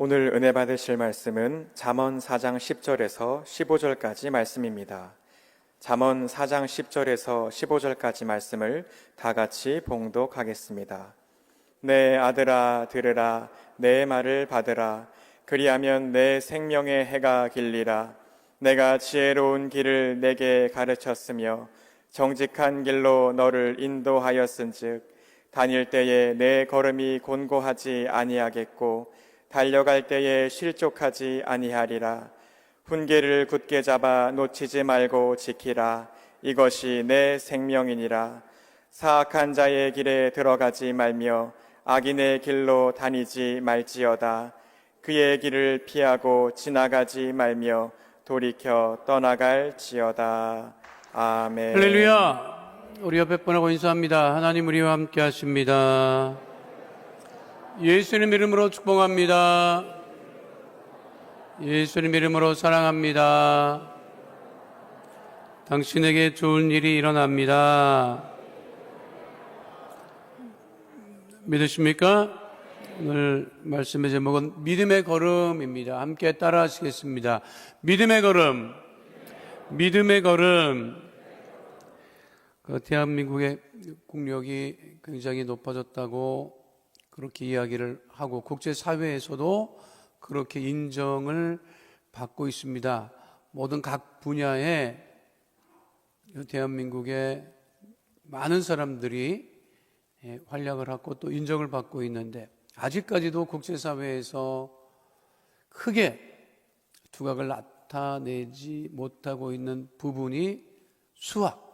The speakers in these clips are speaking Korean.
오늘 은혜 받으실 말씀은 잠언 4장 10절에서 15절까지 말씀입니다. 잠언 4장 10절에서 15절까지 말씀을 다 같이 봉독하겠습니다. 내 아들아 들으라, 내 말을 받으라. 그리하면 내 생명의 해가 길리라. 내가 지혜로운 길을 내게 가르쳤으며 정직한 길로 너를 인도하였은즉 다닐 때에 내 걸음이 곤고하지 아니하겠고 달려갈 때에 실족하지 아니하리라. 훈계를 굳게 잡아 놓치지 말고 지키라. 이것이 내 생명이니라. 사악한 자의 길에 들어가지 말며 악인의 길로 다니지 말지어다. 그의 길을 피하고 지나가지 말며 돌이켜 떠나갈지어다. 아멘. 할렐루야. 우리 옆에 분하고 인사합니다. 하나님 우리와 함께 하십니다. 예수님 이름으로 축복합니다. 예수님 이름으로 사랑합니다. 당신에게 좋은 일이 일어납니다. 믿으십니까? 오늘 말씀의 제목은 믿음의 걸음입니다. 함께 따라 하시겠습니다. 믿음의 걸음. 믿음의 걸음. 대한민국의 국력이 굉장히 높아졌다고 그렇게 이야기를 하고 국제사회에서도 그렇게 인정을 받고 있습니다. 모든 각 분야에 대한민국의 많은 사람들이 활약을 하고 또 인정을 받고 있는데 아직까지도 국제사회에서 크게 두각을 나타내지 못하고 있는 부분이 수학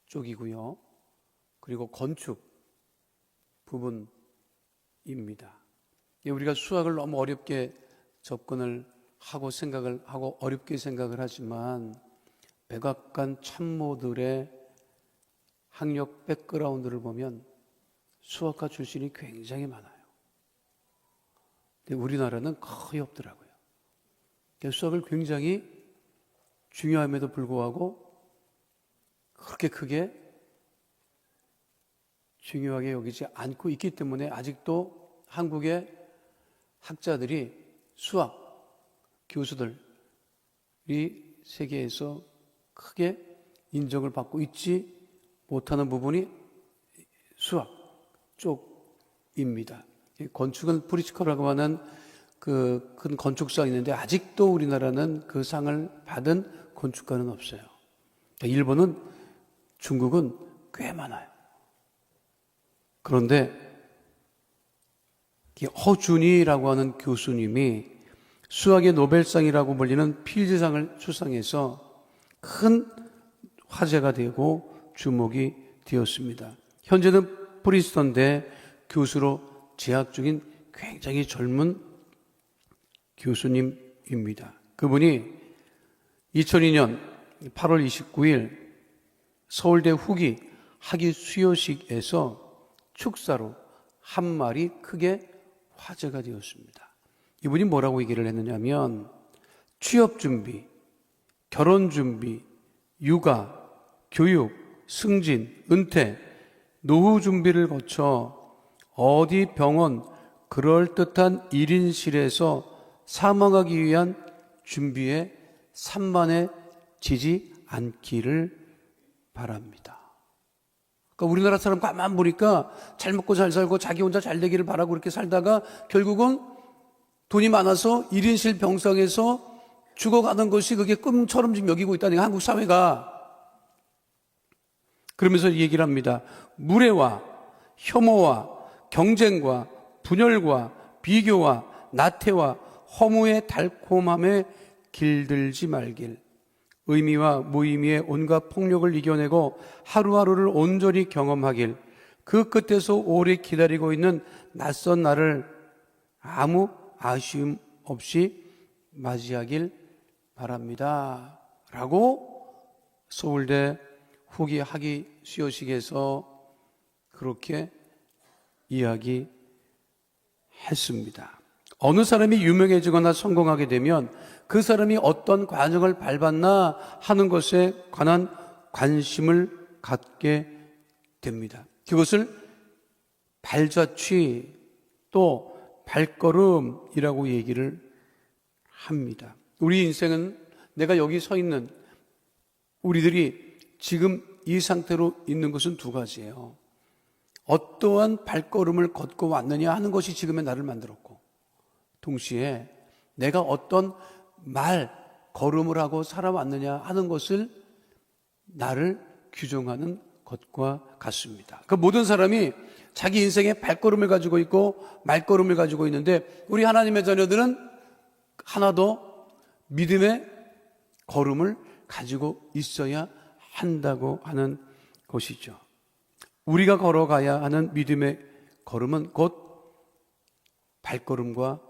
쪽이고요. 그리고 건축 부분입니다. 우리가 수학을 너무 어렵게 접근을 하고 생각을 하고 어렵게 생각을 하지만 백악관 참모들의 학력 백그라운드를 보면 수학과 출신이 굉장히 많아요. 근데 우리나라는 거의 없더라고요. 수학을 굉장히 중요함에도 불구하고 그렇게 크게 중요하게 여기지 않고 있기 때문에 아직도 한국의 학자들이 수학 교수들이 세계에서 크게 인정을 받고 있지 못하는 부분이 수학 쪽입니다. 건축은 프리츠커라고 하는 그 큰 건축상이 있는데 아직도 우리나라는 그 상을 받은 건축가는 없어요. 일본은 중국은 꽤 많아요. 그런데 허준이라고 하는 교수님이 수학의 노벨상이라고 불리는 필즈상을 수상해서 큰 화제가 되고 주목이 되었습니다. 현재는 프린스턴대 교수로 재학 중인 굉장히 젊은 교수님입니다. 그분이 2002년 8월 29일 서울대 후기 학위 수여식에서 축사로 한 말이 크게 화제가 되었습니다. 이분이 뭐라고 얘기를 했느냐면 취업 준비, 결혼 준비, 육아, 교육, 승진, 은퇴, 노후 준비를 거쳐 어디 병원 그럴듯한 1인실에서 사망하기 위한 준비에 산만해지지 않기를 바랍니다. 그러니까 우리나라 사람 가만 보니까 잘 먹고 잘 살고 자기 혼자 잘 되기를 바라고 그렇게 살다가 결국은 돈이 많아서 1인실 병상에서 죽어가는 것이 그게 꿈처럼 지금 여기고 있다는 게 한국 사회가. 그러면서 얘기를 합니다. 무례와 혐오와 경쟁과 분열과 비교와 나태와 허무의 달콤함에 길들지 말길. 의미와 무의미의 온갖 폭력을 이겨내고 하루하루를 온전히 경험하길. 그 끝에서 오래 기다리고 있는 낯선 날을 아무 아쉬움 없이 맞이하길 바랍니다. 라고 서울대 후기 학위 수여식에서 그렇게 이야기했습니다. 어느 사람이 유명해지거나 성공하게 되면 그 사람이 어떤 과정을 밟았나 하는 것에 관한 관심을 갖게 됩니다. 그것을 발자취 또 발걸음이라고 얘기를 합니다. 우리 인생은 내가 여기 서 있는 우리들이 지금 이 상태로 있는 것은 두 가지예요. 어떠한 발걸음을 걷고 왔느냐 하는 것이 지금의 나를 만들었고, 동시에 내가 어떤 걸음을 하고 살아왔느냐 하는 것을 나를 규정하는 것과 같습니다. 그 모든 사람이 자기 인생의 발걸음을 가지고 있고 말걸음을 가지고 있는데, 우리 하나님의 자녀들은 하나 더 믿음의 걸음을 가지고 있어야 한다고 하는 것이죠. 우리가 걸어가야 하는 믿음의 걸음은 곧 발걸음과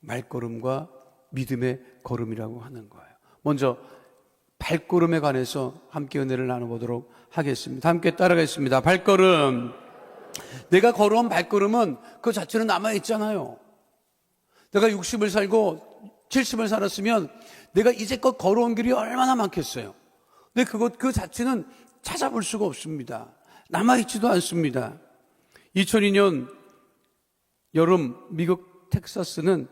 말걸음과 믿음의 걸음이라고 하는 거예요. 먼저 발걸음에 관해서 함께 은혜를 나눠보도록 하겠습니다. 함께 따라가겠습니다. 발걸음. 내가 걸어온 발걸음은 그 자체는 남아있잖아요. 내가 60을 살고 70을 살았으면 내가 이제껏 걸어온 길이 얼마나 많겠어요. 근데 그 자체는 찾아볼 수가 없습니다. 남아있지도 않습니다. 2002년 여름 미국 텍사스는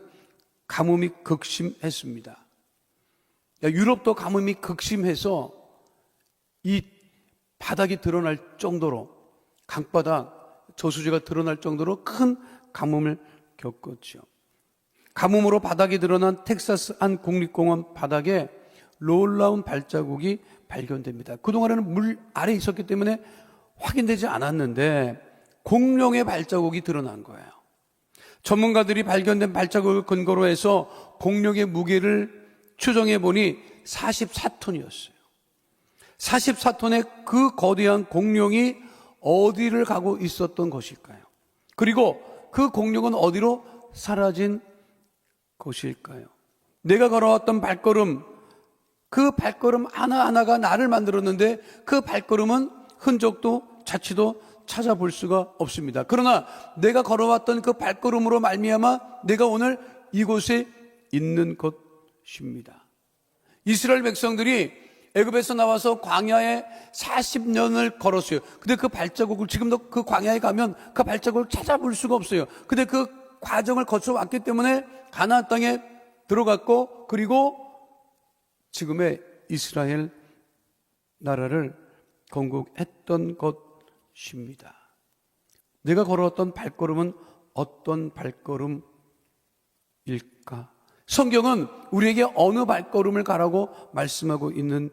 가뭄이 극심했습니다. 유럽도 가뭄이 극심해서 이 바닥이 드러날 정도로, 강바닥, 저수지가 드러날 정도로 큰 가뭄을 겪었죠. 가뭄으로 바닥이 드러난 텍사스 한 국립공원 바닥에 놀라운 발자국이 발견됩니다. 그동안에는 물 아래에 있었기 때문에 확인되지 않았는데 공룡의 발자국이 드러난 거예요. 전문가들이 발견된 발자국을 근거로 해서 공룡의 무게를 추정해 보니 44톤이었어요. 44톤의 그 거대한 공룡이 어디를 가고 있었던 것일까요? 그리고 그 공룡은 어디로 사라진 것일까요? 내가 걸어왔던 발걸음, 그 발걸음 하나하나가 나를 만들었는데 그 발걸음은 흔적도 자취도 찾아볼 수가 없습니다. 그러나 내가 걸어왔던 그 발걸음으로 말미암아 내가 오늘 이곳에 있는 것입니다. 이스라엘 백성들이 애굽에서 나와서 광야에 40년을 걸었어요. 근데 그 발자국을, 지금도 그 광야에 가면 그 발자국을 찾아볼 수가 없어요. 근데 그 과정을 거쳐왔기 때문에 가나안 땅에 들어갔고, 그리고 지금의 이스라엘 나라를 건국했던 것입니다. 내가 걸어왔던 발걸음은 어떤 발걸음일까? 성경은 우리에게 어느 발걸음을 가라고 말씀하고 있는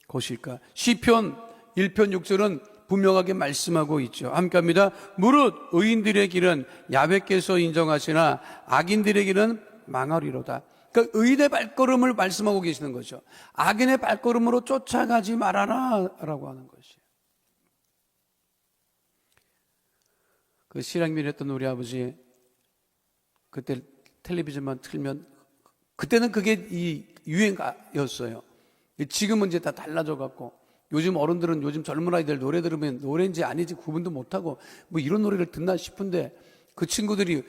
것일까? 시편 1편 6절은 분명하게 말씀하고 있죠. 함께 합니다. 무릇 의인들의 길은 야훼께서 인정하시나 악인들의 길은 망하리로다. 그러니까 의인의 발걸음을 말씀하고 계시는 거죠. 악인의 발걸음으로 쫓아가지 말아라 라고 하는 것이에요. 그 실향민했던 우리 아버지, 그때 텔레비전만 틀면, 그때는 그게 이 유행가였어요. 지금은 이제 다 달라져 갖고, 요즘 어른들은, 요즘 젊은 아이들 노래 들으면 노래인지 아닌지 구분도 못하고 뭐 이런 노래를 듣나 싶은데, 그 친구들이,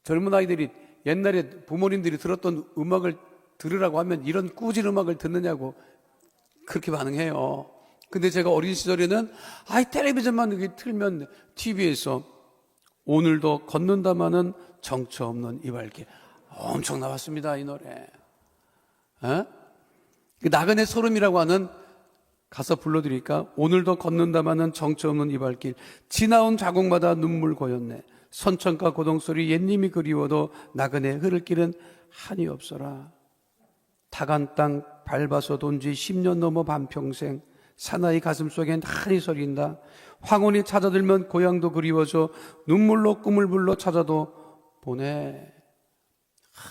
젊은 아이들이 옛날에 부모님들이 들었던 음악을 들으라고 하면 이런 꾸질 음악을 듣느냐고 그렇게 반응해요. 근데 제가 어린 시절에는 텔레비전만 이렇게 틀면 TV에서 오늘도 걷는다마는 정처 없는 이 발길 엄청 나왔습니다. 이 노래. 나그네 소름이라고 하는 가사 불러드리니까, 오늘도 걷는다마는 정처 없는 이 발길, 지나온 자국마다 눈물 고였네. 선천과 고동소리 옛님이 그리워도 나그네 흐를 길은 한이 없어라. 타간 땅 밟아서 돈지 10년 넘어 반평생, 사나이 가슴속엔 한이 서린다. 황혼이 찾아들면 고향도 그리워져 눈물로 꿈을 불러 찾아도 보내.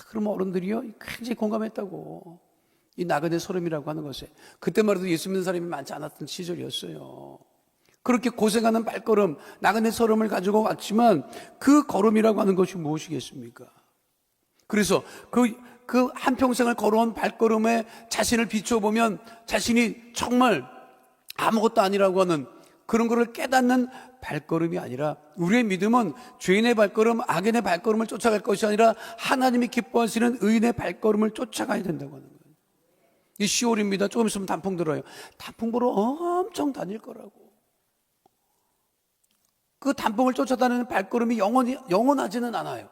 그럼 어른들이요 굉장히 공감했다고. 이 나그네 소름이라고 하는 것에. 그때만 해도 예수 믿는 사람이 많지 않았던 시절이었어요. 그렇게 고생하는 발걸음, 나그네 소름을 가지고 왔지만 그 걸음이라고 하는 것이 무엇이겠습니까? 그래서 그 한평생을 걸어온 발걸음에 자신을 비춰보면 자신이 정말 아무것도 아니라고 하는 그런 것을 깨닫는 발걸음이 아니라, 우리의 믿음은 죄인의 발걸음, 악인의 발걸음을 쫓아갈 것이 아니라 하나님이 기뻐하시는 의인의 발걸음을 쫓아가야 된다고 하는 거예요. 이 10월입니다. 조금 있으면 단풍 들어요. 단풍 보러 엄청 다닐 거라고. 그 단풍을 쫓아다니는 발걸음이 영원하지는 않아요.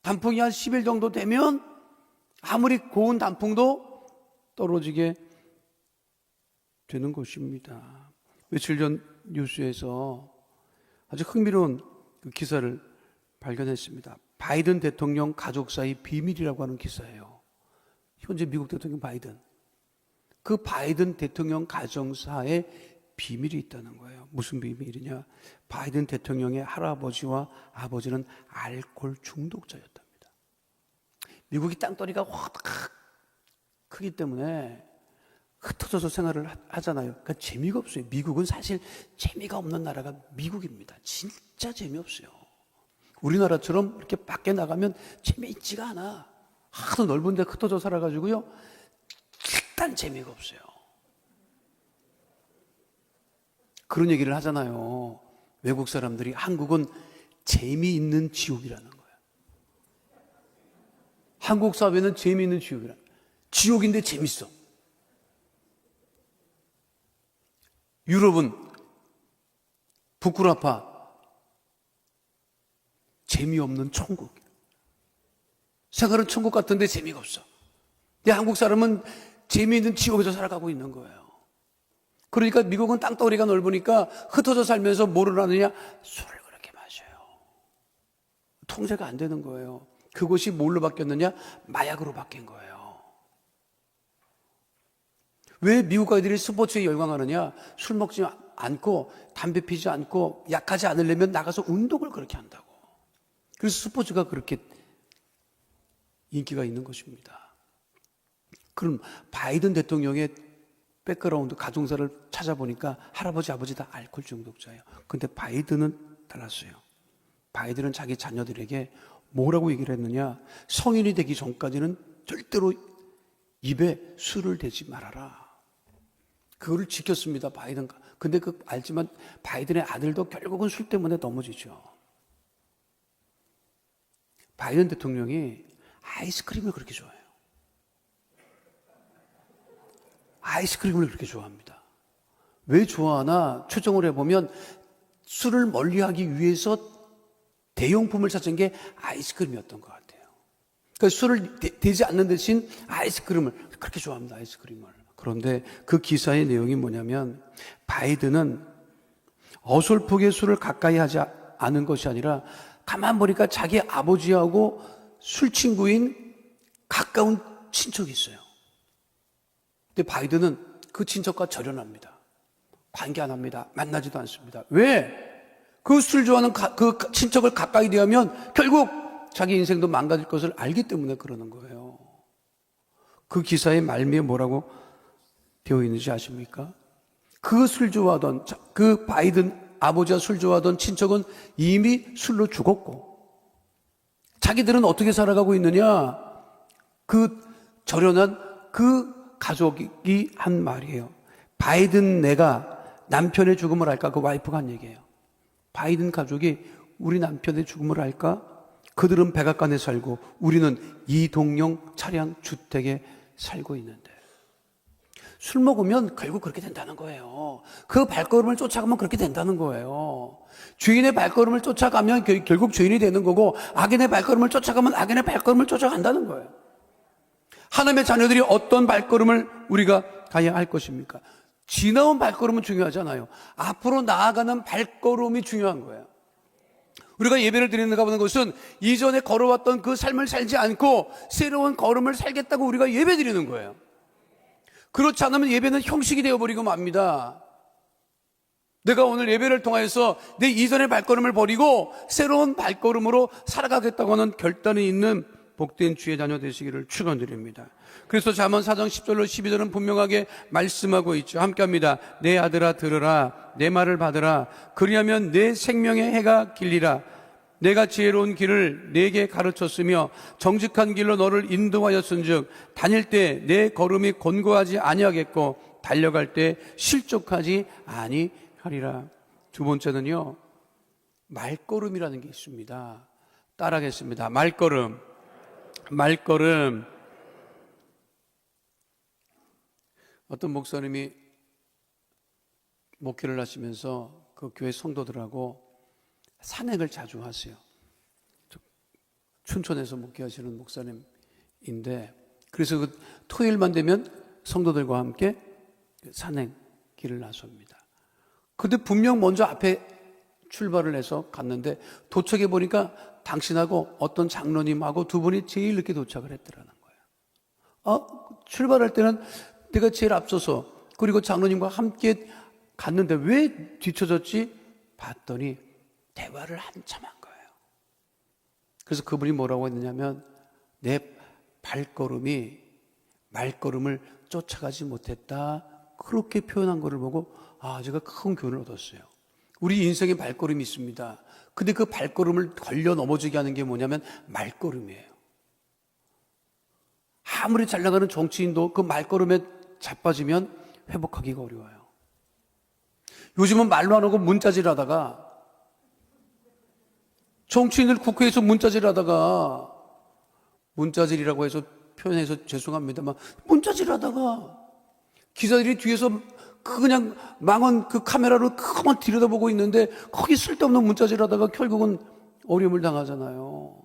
단풍이 한 10일 정도 되면 아무리 고운 단풍도 떨어지게 되는 것입니다. 며칠 전 뉴스에서 아주 흥미로운 그 기사를 발견했습니다. 바이든 대통령 가족 사이 비밀이라고 하는 기사예요. 현재 미국 대통령 바이든. 그 바이든 대통령 가정사에 비밀이 있다는 거예요. 무슨 비밀이냐? 바이든 대통령의 할아버지와 아버지는 알코올 중독자였답니다. 미국이 땅덩이가 확 크기 때문에 흩어져서 생활을 하잖아요. 그러니까 재미가 없어요. 미국은 사실 재미가 없는 나라가 미국입니다. 진짜 재미없어요. 우리나라처럼 이렇게 밖에 나가면 재미있지가 않아. 하도 넓은 데 흩어져 살아가지고요. 일단 재미가 없어요. 그런 얘기를 하잖아요. 외국 사람들이 한국은 재미있는 지옥이라는 거예요. 한국 사회는 재미있는 지옥이라. 지옥인데 재밌어. 유럽은 부쿠라파 재미없는 천국. 생활은 천국 같은데 재미가 없어. 근데 한국 사람은 재미있는 지옥에서 살아가고 있는 거예요. 그러니까 미국은 땅덩어리가 넓으니까 흩어져 살면서 뭐를 하느냐? 술을 그렇게 마셔요. 통제가 안 되는 거예요. 그것이 뭘로 바뀌었느냐? 마약으로 바뀐 거예요. 왜 미국 아이들이 스포츠에 열광하느냐? 술 먹지 않고 담배 피지 않고 약하지 않으려면 나가서 운동을 그렇게 한다고. 그래서 스포츠가 그렇게 인기가 있는 것입니다. 그럼 바이든 대통령의 백그라운드 가정사를 찾아보니까 할아버지 아버지 다 알코올 중독자예요. 근데 바이든은 달랐어요. 바이든은 자기 자녀들에게 뭐라고 얘기를 했느냐? 성인이 되기 전까지는 절대로 입에 술을 대지 말아라. 그거를 지켰습니다, 바이든. 근데 알지만 바이든의 아들도 결국은 술 때문에 넘어지죠. 바이든 대통령이 아이스크림을 그렇게 좋아해요. 아이스크림을 그렇게 좋아합니다. 왜 좋아하나 추정을 해보면 술을 멀리하기 위해서 대용품을 찾은 게 아이스크림이었던 것 같아요. 그러니까 술을 대지 않는 대신 아이스크림을 그렇게 좋아합니다. 아이스크림을. 그런데 그 기사의 내용이 뭐냐면 바이든은 어설프게 술을 가까이 하지 않은 것이 아니라 가만 보니까 자기 아버지하고 술 친구인 가까운 친척이 있어요. 근데 바이든은 그 친척과 절연합니다. 관계 안 합니다. 만나지도 않습니다. 왜? 그 술 좋아하는 그 친척을 가까이 대하면 결국 자기 인생도 망가질 것을 알기 때문에 그러는 거예요. 그 기사의 말미에 뭐라고 되어 있는지 아십니까? 그 술 좋아하던 그 바이든 아버지와 술 좋아하던 친척은 이미 술로 죽었고 자기들은 어떻게 살아가고 있느냐? 그 절연한 그 가족이 한 말이에요. 바이든 내가 남편의 죽음을 알까? 그 와이프가 한 얘기예요. 바이든 가족이 우리 남편의 죽음을 알까? 그들은 백악관에 살고 우리는 이동용 차량 주택에 살고 있는데 술 먹으면 결국 그렇게 된다는 거예요. 그 발걸음을 쫓아가면 그렇게 된다는 거예요. 주인의 발걸음을 쫓아가면 결국 주인이 되는 거고 악인의 발걸음을 쫓아가면 악인의 발걸음을 쫓아간다는 거예요. 하나님의 자녀들이 어떤 발걸음을 우리가 가야 할 것입니까? 지나온 발걸음은 중요하잖아요. 앞으로 나아가는 발걸음이 중요한 거예요. 우리가 예배를 드리는가 보는 것은 이전에 걸어왔던 그 삶을 살지 않고 새로운 걸음을 살겠다고 우리가 예배 드리는 거예요. 그렇지 않으면 예배는 형식이 되어버리고 맙니다. 내가 오늘 예배를 통해서 내 이전의 발걸음을 버리고 새로운 발걸음으로 살아가겠다고 하는 결단이 있는 복된 주의 자녀 되시기를 축원드립니다. 그래서 잠언 4장 10절로 12절은 분명하게 말씀하고 있죠. 함께합니다. 내 아들아 들으라. 내 말을 받으라. 그리하면 내 생명의 해가 길리라. 내가 지혜로운 길을 내게 가르쳤으며 정직한 길로 너를 인도하였은즉 다닐 때 내 걸음이 곤고하지 아니하겠고 달려갈 때 실족하지 아니하리라. 두 번째는요, 말걸음이라는 게 있습니다. 따라하겠습니다. 말걸음. 말걸음. 어떤 목사님이 목회를 하시면서 그 교회 성도들하고 산행을 자주 하세요. 춘천에서 목회하시는 목사님인데, 그래서 그 토요일만 되면 성도들과 함께 산행길을 나섭니다. 근데 분명 먼저 앞에 출발을 해서 갔는데 도착해 보니까 당신하고 어떤 장로님하고 두 분이 제일 늦게 도착을 했더라는 거예요. 출발할 때는 내가 제일 앞서서 그리고 장로님과 함께 갔는데 왜 뒤쳐졌지? 봤더니 대화를 한참 한 거예요. 그래서 그분이 뭐라고 했느냐면 내 발걸음이 말걸음을 쫓아가지 못했다, 그렇게 표현한 거를 보고 제가 큰 교훈을 얻었어요. 우리 인생에 발걸음이 있습니다. 근데 그 발걸음을 걸려 넘어지게 하는 게 뭐냐면 말걸음이에요. 아무리 잘 나가는 정치인도 그 말걸음에 자빠지면 회복하기가 어려워요. 요즘은 말로 안 하고 문자질 하다가, 정치인들 국회에서 문자질 하다가, 문자질이라고 해서 표현해서 죄송합니다만 문자질 하다가 기자들이 뒤에서 그냥 망원 그 카메라로 그만 들여다보고 있는데 거기 쓸데없는 문자질 하다가 결국은 어려움을 당하잖아요.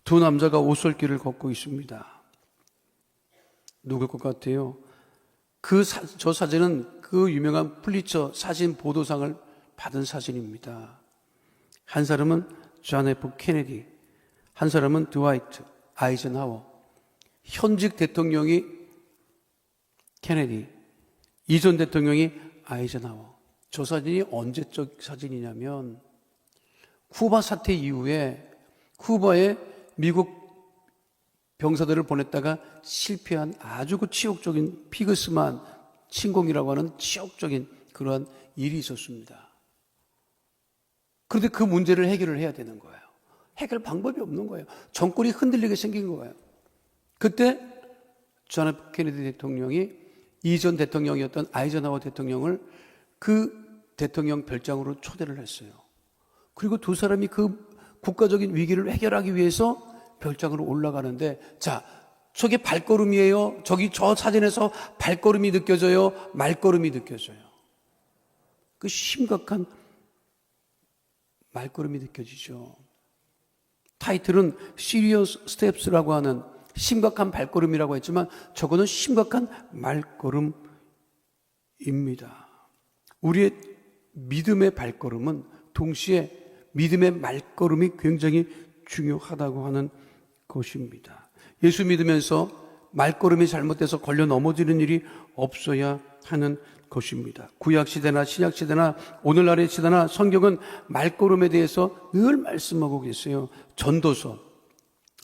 두 남자가 오솔길을 걷고 있습니다. 누굴 것 같아요? 저 사진은 그 유명한 플리처 사진 보도상을 받은 사진입니다. 한 사람은 존 F 케네디, 한 사람은 드와이트 아이젠하워. 현직 대통령이 케네디, 이전 대통령이 아이젠하워. 저 사진이 언제적 사진이냐면 쿠바 사태 이후에 쿠바에 미국 병사들을 보냈다가 실패한 아주 그 치욕적인 피그스만 침공이라고 하는 치욕적인 그러한 일이 있었습니다. 그런데 그 문제를 해결을 해야 되는 거예요. 해결 방법이 없는 거예요. 정권이 흔들리게 생긴 거예요. 그때 존 F 케네디 대통령이 이전 대통령이었던 아이젠하워 대통령을 그 대통령 별장으로 초대를 했어요. 그리고 두 사람이 그 국가적인 위기를 해결하기 위해서 별장으로 올라가는데, 자, 저게 발걸음이에요? 저 사진에서 발걸음이 느껴져요? 말걸음이 느껴져요? 그 심각한 말걸음이 느껴지죠. 타이틀은 Serious Steps라고 하는 심각한 발걸음이라고 했지만 저거는 심각한 말걸음입니다. 우리의 믿음의 발걸음은 동시에 믿음의 말걸음이 굉장히 중요하다고 하는 것입니다. 예수 믿으면서 말걸음이 잘못돼서 걸려 넘어지는 일이 없어야 하는 것입니다. 구약시대나 신약시대나 오늘날의 시대나 성경은 말걸음에 대해서 늘 말씀하고 계세요. 전도서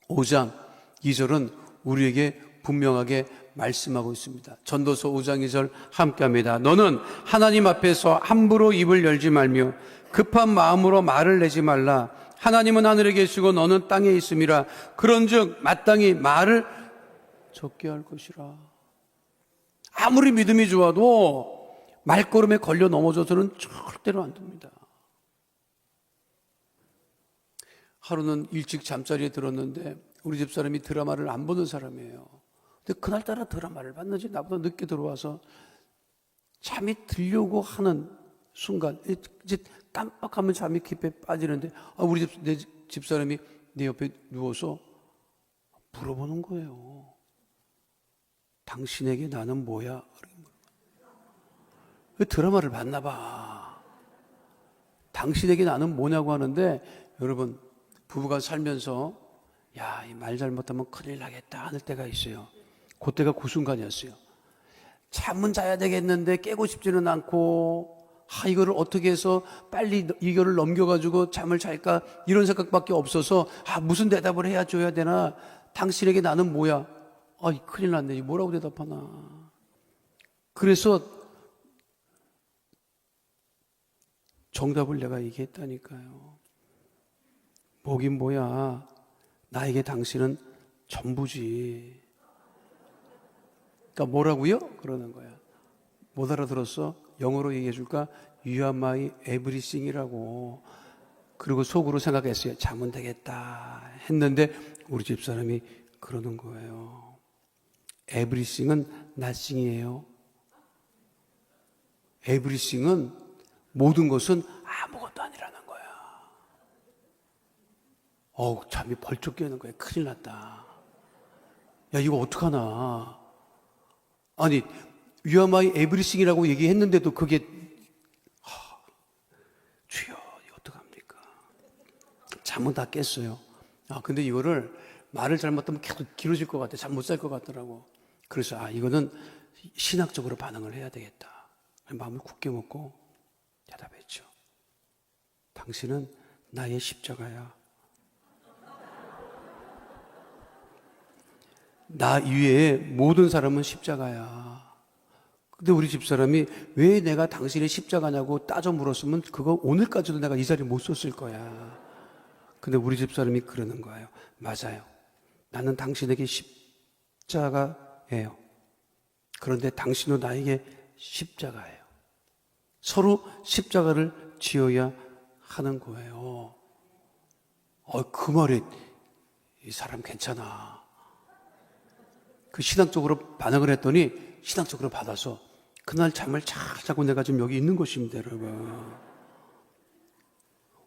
5장 2절은 우리에게 분명하게 말씀하고 있습니다. 전도서 5장 2절 함께합니다. 너는 하나님 앞에서 함부로 입을 열지 말며 급한 마음으로 말을 내지 말라. 하나님은 하늘에 계시고 너는 땅에 있음이라. 그런즉 마땅히 말을 적게 할 것이라. 아무리 믿음이 좋아도 말걸음에 걸려 넘어져서는 절대로 안 됩니다. 하루는 일찍 잠자리에 들었는데 우리 집사람이 드라마를 안 보는 사람이에요. 근데 그날따라 드라마를 봤는지 나보다 늦게 들어와서 잠이 들려고 하는 순간 이제 깜빡하면 잠이 깊게 빠지는데 내 집사람이 내 옆에 누워서 물어보는 거예요. 당신에게 나는 뭐야? 왜 드라마를 봤나 봐. 당신에게 나는 뭐냐고 하는데, 여러분, 부부가 살면서 이 말 잘못하면 큰일 나겠다 하는 때가 있어요. 그때가 그 순간이었어요. 잠은 자야 되겠는데 깨고 싶지는 않고, 이거를 어떻게 해서 빨리 이거를 넘겨가지고 잠을 잘까 이런 생각밖에 없어서 무슨 대답을 줘야 되나. 당신에게 나는 뭐야? 큰일 났네. 뭐라고 대답하나. 그래서 정답을 내가 얘기했다니까요. 뭐긴 뭐야. 나에게 당신은 전부지. 그러니까 뭐라고요? 그러는 거야. 못 알아들었어? 영어로 얘기해 줄까? You are my everything이라고. 그리고 속으로 생각했어요. 자면 되겠다 했는데 우리 집사람이 그러는 거예요. everything은 nothing이에요. everything은 모든 것은 아무것도 아니라는 거야. 잠이 벌쩍 깨는 거예요. 큰일 났다. 야, 이거 어떡하나. 아니, You are my everything이라고 얘기했는데도 그게, 주여, 이거 어떡합니까? 잠은 다 깼어요. 근데 이거를 말을 잘못하면 계속 길어질 것 같아. 잠 못 잘 것 같더라고. 그래서, 이거는 신학적으로 반응을 해야 되겠다. 마음을 굳게 먹고 대답했죠. 당신은 나의 십자가야. 나 이외에 모든 사람은 십자가야. 근데 우리 집사람이 왜 내가 당신의 십자가냐고 따져 물었으면 그거 오늘까지도 내가 이 자리에 못 썼을 거야. 근데 우리 집사람이 그러는 거예요. 맞아요. 나는 당신에게 십자가예요. 그런데 당신도 나에게 십자가예요. 서로 십자가를 지어야 하는 거예요. 그 말에 이 사람 괜찮아. 그 신앙적으로 반응을 했더니 신앙적으로 받아서 그날 잠을 잘 자고 내가 지금 여기 있는 것입니다, 여러분.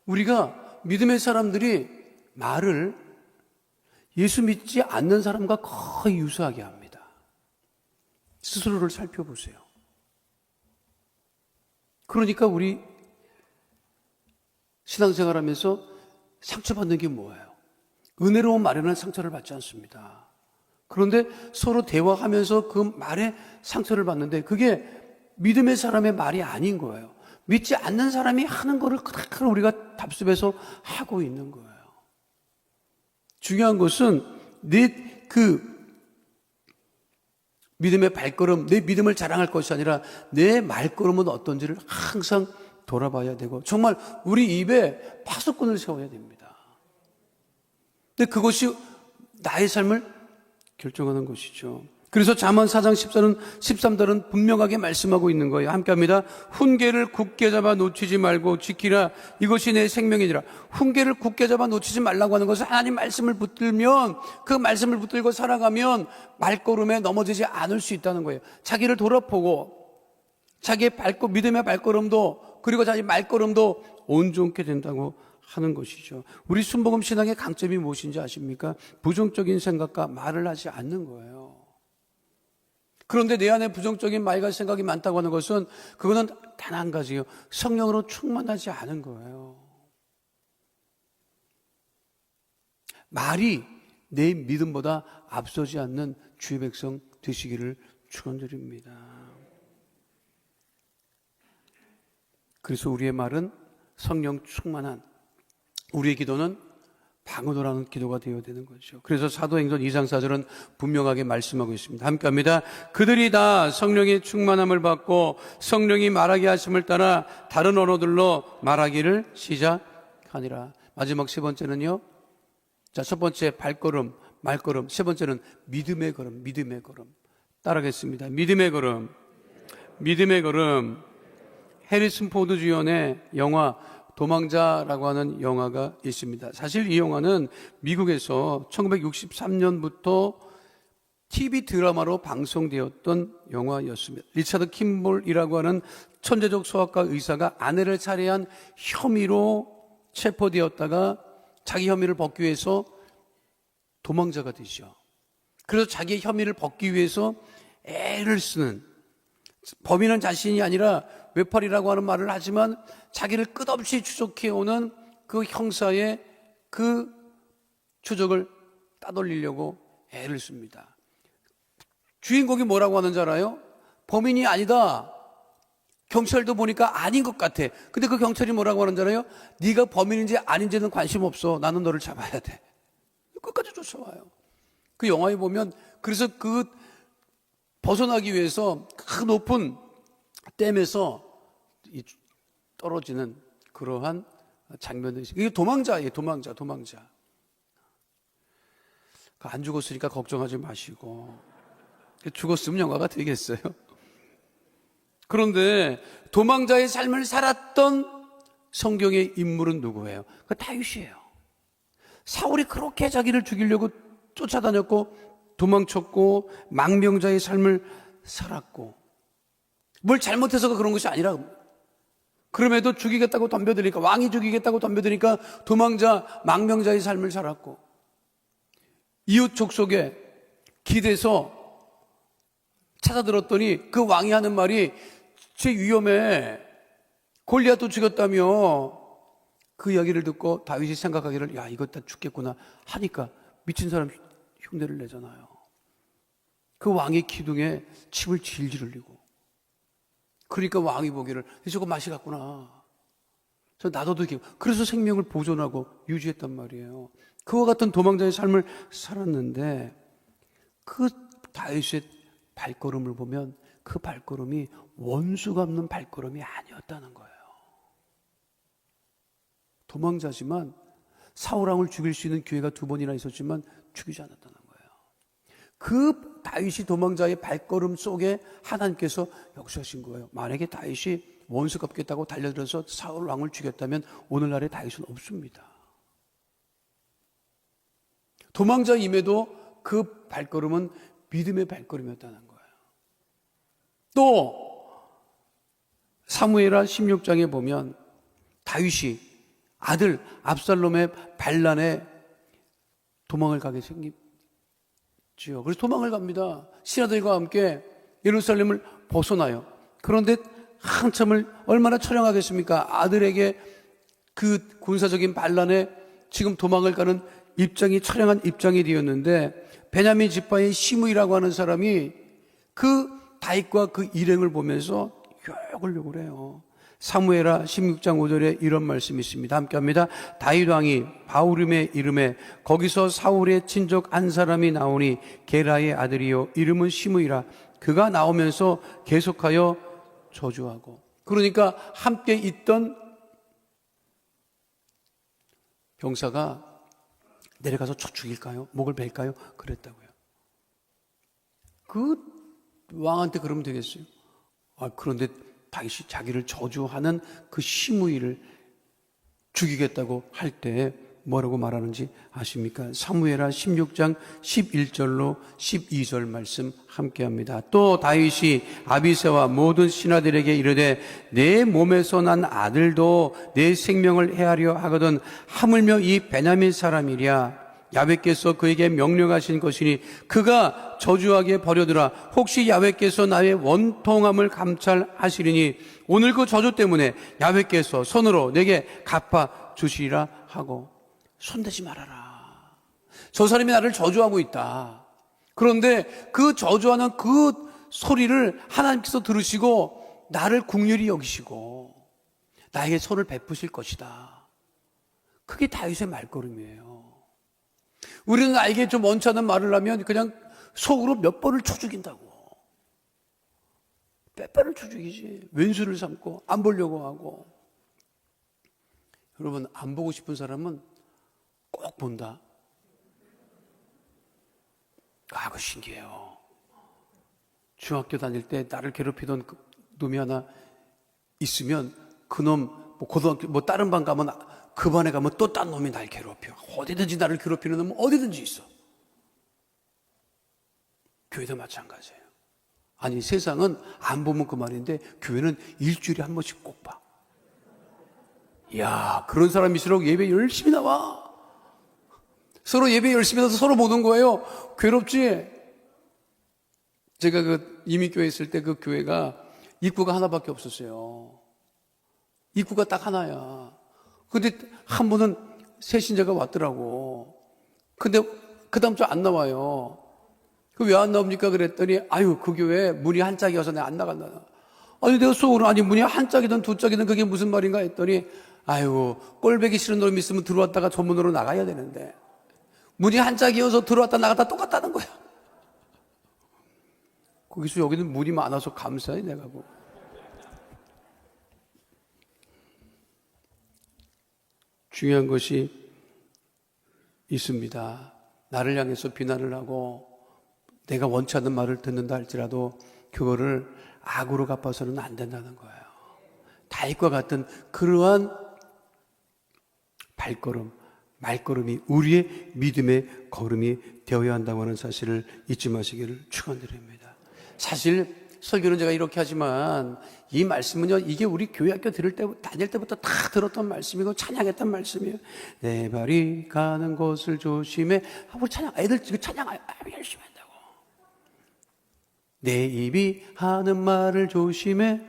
우리가 믿음의 사람들이 말을 예수 믿지 않는 사람과 거의 유사하게 합니다. 스스로를 살펴보세요. 그러니까 우리 신앙생활하면서 상처받는 게 뭐예요? 은혜로운 말에는 상처를 받지 않습니다. 그런데 서로 대화하면서 그 말에 상처를 받는데 그게 믿음의 사람의 말이 아닌 거예요. 믿지 않는 사람이 하는 거를 그대로 우리가 답습해서 하고 있는 거예요. 중요한 것은 내 믿음의 발걸음, 내 믿음을 자랑할 것이 아니라 내 말걸음은 어떤지를 항상 돌아봐야 되고 정말 우리 입에 파수꾼을 세워야 됩니다. 근데 그것이 나의 삶을 결정하는 것이죠. 그래서 잠언 4장 13절은 분명하게 말씀하고 있는 거예요. 함께 합니다. 훈계를 굳게 잡아 놓치지 말고 지키라. 이것이 내 생명이니라. 훈계를 굳게 잡아 놓치지 말라고 하는 것은 하나님 말씀을 붙들면 그 말씀을 붙들고 살아가면 말걸음에 넘어지지 않을 수 있다는 거예요. 자기를 돌아보고 자기의 믿음의 발걸음도 그리고 자기 말걸음도 온전케 된다고 하는 것이죠. 우리 순복음 신앙의 강점이 무엇인지 아십니까? 부정적인 생각과 말을 하지 않는 거예요. 그런데 내 안에 부정적인 말과 생각이 많다고 하는 것은 그거는 단 한 가지예요. 성령으로 충만하지 않은 거예요. 말이 내 믿음보다 앞서지 않는 주의 백성 되시기를 축원드립니다. 그래서 우리의 말은 성령 충만한 우리의 기도는 방언으로 기도가 되어야 되는 거죠. 그래서 사도행전 2장 4절은 분명하게 말씀하고 있습니다. 함께 합니다. 그들이 다 성령의 충만함을 받고 성령이 말하게 하심을 따라 다른 언어들로 말하기를 시작하니라. 마지막 세 번째는요. 자, 첫 번째 발걸음, 말걸음. 세 번째는 믿음의 걸음, 믿음의 걸음. 따라하겠습니다. 믿음의 걸음, 믿음의 걸음. 해리슨 포드 주연의 영화 도망자라고 하는 영화가 있습니다. 사실 이 영화는 미국에서 1963년부터 TV 드라마로 방송되었던 영화였습니다. 리차드 킴볼이라고 하는 천재적 소아과 의사가 아내를 살해한 혐의로 체포되었다가 자기 혐의를 벗기 위해서 도망자가 되죠. 그래서 자기의 혐의를 벗기 위해서 애를 쓰는, 범인은 자신이 아니라 외팔이라고 하는 말을 하지만 자기를 끝없이 추적해오는 그 형사의 그 추적을 따돌리려고 애를 씁니다. 주인공이 뭐라고 하는 줄 알아요? 범인이 아니다. 경찰도 보니까 아닌 것 같아. 근데 그 경찰이 뭐라고 하는 줄 알아요? 네가 범인인지 아닌지는 관심 없어. 나는 너를 잡아야 돼. 끝까지 쫓아와요. 그 영화에 보면 그래서 그 벗어나기 위해서 그 높은 댐에서 떨어지는 그러한 장면들이 이게 도망자예요. 도망자. 안 죽었으니까 걱정하지 마시고 죽었으면 영화가 되겠어요. 그런데 도망자의 삶을 살았던 성경의 인물은 누구예요? 그 다윗이에요. 사울이 그렇게 자기를 죽이려고 쫓아다녔고 도망쳤고 망명자의 삶을 살았고 뭘 잘못해서가 그런 것이 아니라 그럼에도 죽이겠다고 덤벼드니까, 왕이 죽이겠다고 덤벼드니까 도망자, 망명자의 삶을 살았고, 이웃 족속에 기대서 찾아들었더니 그 왕이 하는 말이 제 위험해. 골리앗도 죽였다며. 그 이야기를 듣고 다윗이 생각하기를 야, 이거 다 죽겠구나 하니까 미친 사람 흉내를 내잖아요. 그 왕의 기둥에 침을 질질 흘리고. 그러니까 왕이 보기를 저거 맛이 같구나. 저 나도 이렇게. 그래서 생명을 보존하고 유지했단 말이에요. 그와 같은 도망자의 삶을 살았는데 그 다윗의 발걸음을 보면 그 발걸음이 원수가 없는 발걸음이 아니었다는 거예요. 도망자지만 사울왕을 죽일 수 있는 기회가 2번이나 있었지만 죽이지 않았다는 거예요. 그 다윗이 도망자의 발걸음 속에 하나님께서 역사하신 거예요. 만약에 다윗이 원수가 없겠다고 달려들어서 사울왕을 죽였다면 오늘날의 다윗은 없습니다. 도망자임에도 그 발걸음은 믿음의 발걸음이었다는 거예요. 또 사무엘하 16장에 보면 다윗이 아들 압살롬의 반란에 도망을 가게 생기지요. 그래서 도망을 갑니다. 신하들과 함께 예루살렘을 벗어나요. 그런데 한참을 얼마나 처량하겠습니까? 아들에게 그 군사적인 반란에 지금 도망을 가는 입장이 처량한 입장이 되었는데 베냐민 지파의 시므이라고 하는 사람이 그 다윗과 그 일행을 보면서 욕을 해요. 사무엘하 16장 5절에 이런 말씀이 있습니다. 함께 합니다. 다윗 왕이 바후림의 이름에 거기서 사울의 친족 한 사람이 나오니 게라의 아들이요 이름은 시므이라. 그가 나오면서 계속하여 저주하고. 그러니까 함께 있던 병사가 내려가서 저 죽일까요? 목을 벨까요? 그랬다고요. 그 왕한테 그러면 되겠어요? 그런데 다윗이 자기를 저주하는 그 시므이를 죽이겠다고 할 때 뭐라고 말하는지 아십니까? 사무엘하 16장 11절로 12절 말씀 함께합니다. 또 다윗이 아비새와 모든 신하들에게 이르되 내 몸에서 난 아들도 내 생명을 해하려 하거든 하물며 이 베냐민 사람이랴. 야훼께서 그에게 명령하신 것이니 그가 저주하게 버려두라. 혹시 야훼께서 나의 원통함을 감찰하시리니 오늘 그 저주 때문에 야훼께서 손으로 내게 갚아 주시리라 하고. 손대지 말아라. 저 사람이 나를 저주하고 있다. 그런데 그 저주하는 그 소리를 하나님께서 들으시고 나를 긍휼히 여기시고 나에게 손을 베푸실 것이다. 그게 다윗의 말걸음이에요. 우리는 나에게 좀 원치 않은 말을 하면 그냥 속으로 몇 번을 쳐 죽인다고. 몇 번을 쳐 죽이지. 왼수를 삼고 안 보려고 하고. 여러분, 안 보고 싶은 사람은 꼭 본다. 그거 신기해요. 중학교 다닐 때 나를 괴롭히던 그 놈이 하나 있으면 그 놈, 고등학교, 다른 반 가면 그 반에 가면 또 딴 놈이 날 괴롭혀. 어디든지 나를 괴롭히는 놈은 어디든지 있어. 교회도 마찬가지예요. 아니, 세상은 안 보면 그만인데 교회는 일주일에 한 번씩 꼭 봐. 이야, 그런 사람일수록 예배 열심히 나와. 서로 예배 열심히 나서 서로 보는 거예요. 괴롭지? 제가 그 이민교회 있을 때 그 교회가 입구가 하나밖에 없었어요. 입구가 딱 하나야. 근데 한 번은 새 신자가 왔더라고. 근데 그 다음 주 안 나와요. 그 왜 안 나옵니까? 그랬더니 그 교회 문이 한 짝이어서 내가 안 나간다. 아니 내가 속으로 문이 한 짝이든 두 짝이든 그게 무슨 말인가 했더니 꼴배기 싫은 놈이 있으면 들어왔다가 전문으로 나가야 되는데 문이 한 짝이어서 들어왔다 나갔다 똑같다는 거야. 거기서 여기는 문이 많아서 감사해 내가 뭐. 중요한 것이 있습니다. 나를 향해서 비난을 하고 내가 원치 않는 말을 듣는다 할지라도 그거를 악으로 갚아서는 안 된다는 거예요. 다윗과 같은 그러한 발걸음, 말걸음이 우리의 믿음의 걸음이 되어야 한다고 하는 사실을 잊지 마시기를 축원드립니다. 사실 설교는 제가 이렇게 하지만 이 말씀은요, 이게 우리 교회 학교 다닐 때부터 다 들었던 말씀이고 찬양했던 말씀이에요. 내 발이 가는 곳을 조심해. 우리 찬양, 애들 지금 찬양 열심히 한다고. 내 입이 하는 말을 조심해.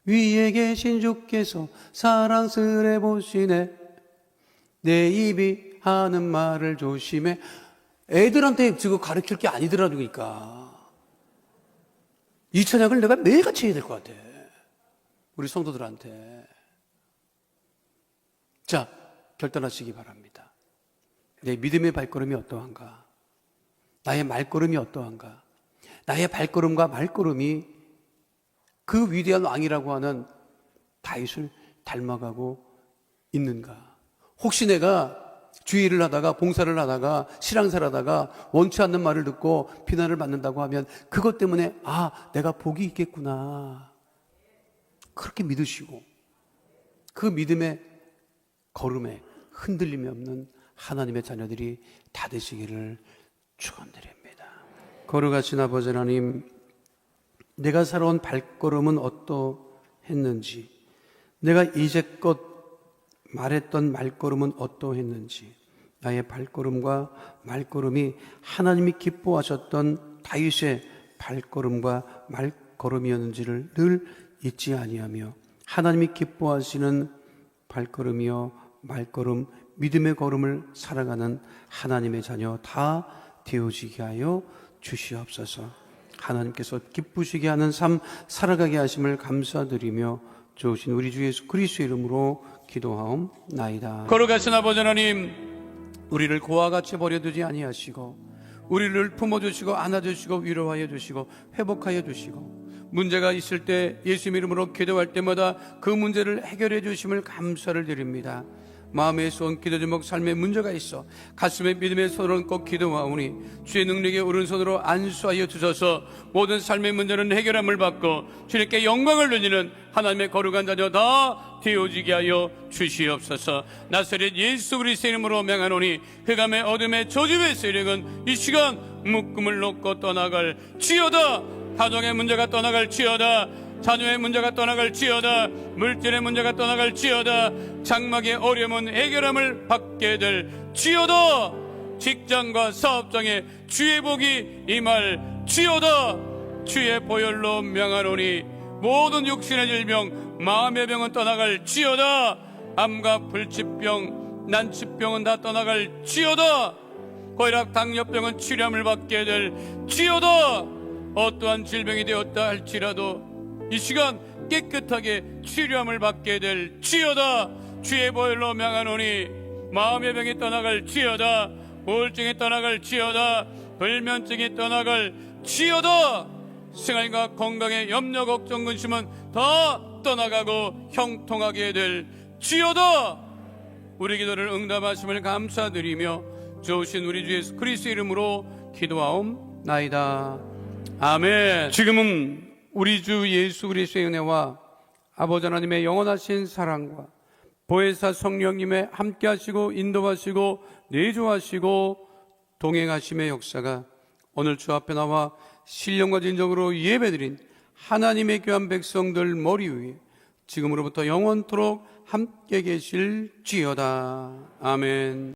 위에 계신 주께서 사랑스레 보시네. 내 입이 하는 말을 조심해. 애들한테 지금 가르칠 게 아니더라니까. 이 찬양을 내가 매일같이 해야 될 것 같아. 우리 성도들한테. 자, 결단하시기 바랍니다. 내 믿음의 발걸음이 어떠한가? 나의 말걸음이 어떠한가? 나의 발걸음과 말걸음이 그 위대한 왕이라고 하는 다윗을 닮아가고 있는가? 혹시 내가 주의를 하다가 봉사를 하다가 신앙생활 하다가 원치 않는 말을 듣고 비난을 받는다고 하면 그것 때문에 내가 복이 있겠구나 그렇게 믿으시고 그 믿음의 걸음에 흔들림이 없는 하나님의 자녀들이 다 되시기를 축원드립니다. 거룩하신 아버지 하나님, 내가 살아온 발걸음은 어떠했는지, 내가 이제껏 말했던 말걸음은 어떠했는지, 나의 발걸음과 말걸음이 하나님이 기뻐하셨던 다윗의 발걸음과 말걸음이었는지를 늘 잊지 아니하며 하나님이 기뻐하시는 발걸음이요 말걸음, 믿음의 걸음을 살아가는 하나님의 자녀 다 되어지게 하여 주시옵소서. 하나님께서 기쁘시게 하는 삶 살아가게 하심을 감사드리며 좋으신 우리 주 예수 그리스도의 이름으로 기도하옵나이다. 거룩하신 아버지 하나님, 우리를 고와 같이 버려두지 아니하시고 우리를 품어주시고 안아주시고 위로하여 주시고 회복하여 주시고 문제가 있을 때 예수님 이름으로 기도할 때마다 그 문제를 해결해 주심을 감사를 드립니다. 마음의 손, 기도 제목, 삶에 문제가 있어 가슴에 믿음의 손을 얹고 기도하오니 주의 능력의 오른손으로 안수하여 주셔서 모든 삶의 문제는 해결함을 받고 주님께 영광을 누리는 하나님의 거룩한 자녀 다 되어지게 하여 주시옵소서. 나사렛 예수 그리스도의 이름으로 명하노니 흑암의 어둠의 저주의 세력은 이 시간 묶음을 놓고 떠나갈 지어다. 가정의 문제가 떠나갈 지어다. 자녀의 문제가 떠나갈 지어다. 물질의 문제가 떠나갈 지어다. 장막의 어려움은 해결함을 받게 될 지어다. 직장과 사업장에 주의 복이 임할 지어다. 주의 보혈로 명하노니 모든 육신의 질병, 마음의 병은 떠나갈 지어다. 암과 불치병, 난치병은 다 떠나갈 지어다. 고혈압, 당뇨병은 치료함을 받게 될 지어다. 어떠한 질병이 되었다 할지라도 이 시간 깨끗하게 치료함을 받게 될 지어다. 주의 보혈로 명하노니 마음의 병이 떠나갈 지어다. 우울증이 떠나갈 지어다. 불면증이 떠나갈 지어다. 생활과 건강의 염려 걱정 근심은 다 떠나가고 형통하게 될 지어다. 우리 기도를 응답하심을 감사드리며 좋으신 우리 주 예수 그리스도 이름으로 기도하옵나이다. 아멘. 지금은 우리 주 예수 그리스도의 은혜와 아버지 하나님의 영원하신 사랑과 보혜사 성령님의 함께하시고 인도하시고 내조하시고 동행하심의 역사가 오늘 주 앞에 나와 신령과 진정으로 예배드린 하나님의 귀한 백성들 머리 위에 지금으로부터 영원토록 함께 계실지어다. 아멘.